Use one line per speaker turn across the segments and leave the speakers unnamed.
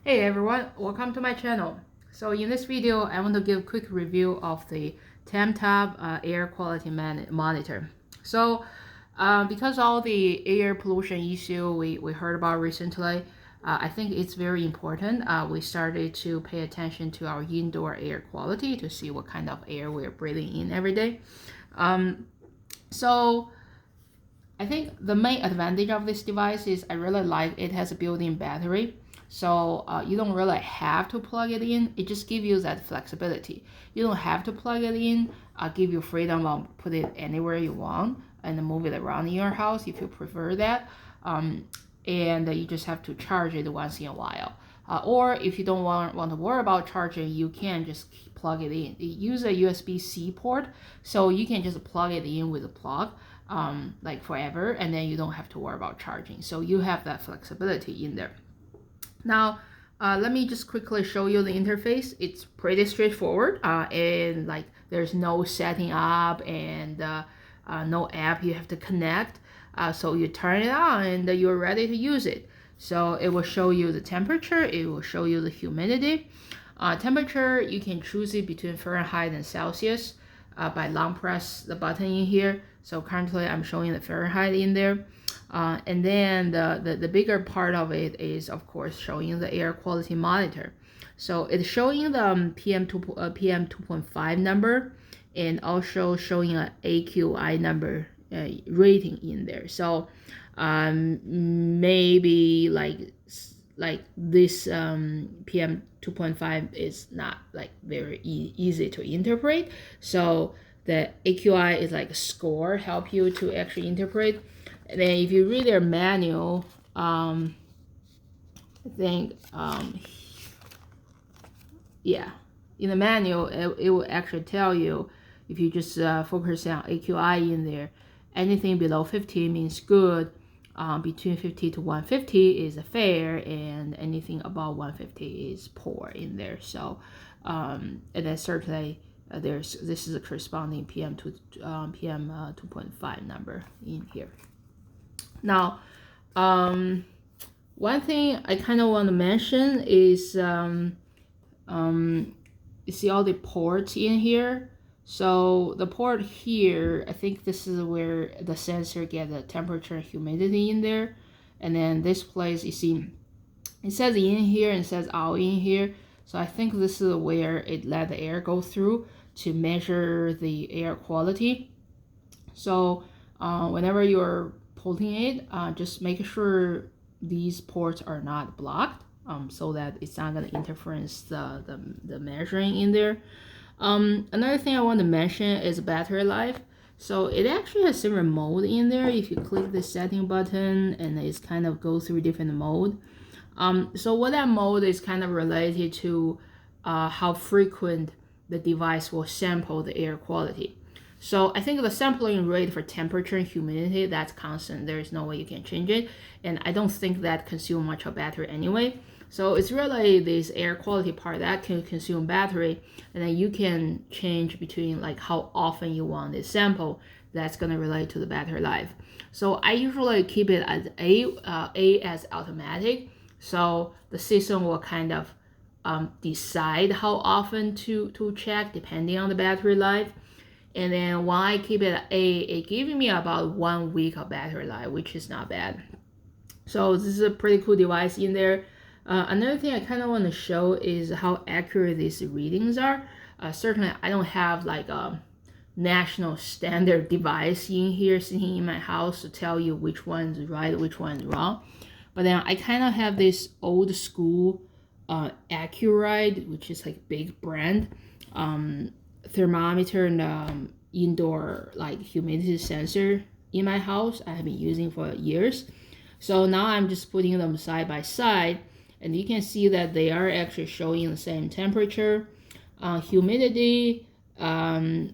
Hey everyone, welcome to my channel. So in this video, I want to give a quick review of the Temtop Air Quality Monitor. So because all the air pollution issue we heard about recently, I think it's very important. We started to pay attention to our indoor air quality to see what kind of air we're breathing in every day. So I think the main advantage of this device is I really like it has a built-in battery. So you don't really have to plug it in. It just gives you that flexibility. You don't have to plug it in. Give you freedom of put it anywhere you want and move it around in your house if you prefer that. And you just have to charge it once in a while. Or if you don't want to worry about charging, you can just plug it in. It uses a USB-C port, so you can just plug it in with a plug. Like forever, and then you don't have to worry about charging. So you have that flexibility in there. Now, let me just quickly show you the interface. It's pretty straightforward, and like there's no setting up and no app you have to connect. So you turn it on and you're ready to use it. So it will show you the temperature, it will show you the humidity. Temperature, you can choose it between Fahrenheit and Celsius by long press the button in here. So currently I'm showing the Fahrenheit in there. And then the bigger part of it is, of course, showing the air quality monitor. So it's showing the PM 2.5 number and also showing an AQI number rating in there. So maybe like this PM 2.5 is not like very easy to interpret. So the AQI is like a score, help you to actually interpret. And then if you read their manual, I think, yeah, in the manual, it will actually tell you if you just focus on AQI in there, anything below 50 means good, between 50 to 150 is fair, and anything above 150 is poor in there. So, and then certainly this is a corresponding PM 2.5 number in here. Now, one thing I kind of want to mention is you see all the ports in here. So the port here, I think this is where the sensor gets the temperature and humidity in there. And then this place, you see, it says in here and it says out in here. So I think this is where it let the air go through to measure the air quality. So whenever you're pulling it, just make sure these ports are not blocked, so that it's not going to interference the measuring in there. Another thing I want to mention is battery life. So it actually has several mode in there. If you click the setting button, and it's kind of go through different mode. So what that mode is kind of related to how frequent the device will sample the air quality. So I think the sampling rate for temperature and humidity, that's constant. There is no way you can change it. And I don't think that consume much of battery anyway. So it's really this air quality part that can consume battery, and then you can change between like how often you want this sample. That's gonna relate to the battery life. So I usually keep it as A as automatic. So the system will kind of decide how often to check depending on the battery life. And then when I keep it at A, it gives me about 1 week of battery life, which is not bad. So this is a pretty cool device in there. Another thing I kind of want to show is how accurate these readings are. Certainly, I don't have like a national standard device in here sitting in my house to tell you which one's right, which one's wrong. But then I kind of have this old school Accuride, which is like big brand. Thermometer and indoor like humidity sensor in my house I have been using for years. So now I'm just putting them side by side, and you can see that they are actually showing the same temperature, humidity. The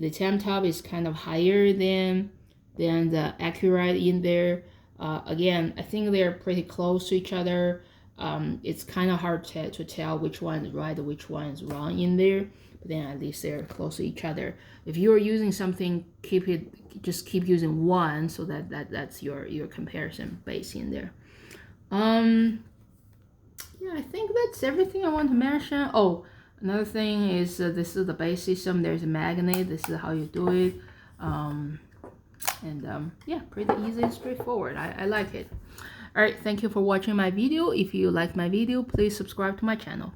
Temtop is kind of higher than the Accurate in there. Again, I think they're pretty close to each other. It's kind of hard to tell which one is right, which one is wrong in there. But then at least they're close to each other. If you're using something, just keep using one, so that's your comparison base in there. yeah, I think that's everything I want to mention. Oh, another thing is this is the base system. There's a magnet. This is how you do it. Yeah, pretty easy and straightforward. I like it. All right, thank you for watching my video. If you like my video, please subscribe to my channel.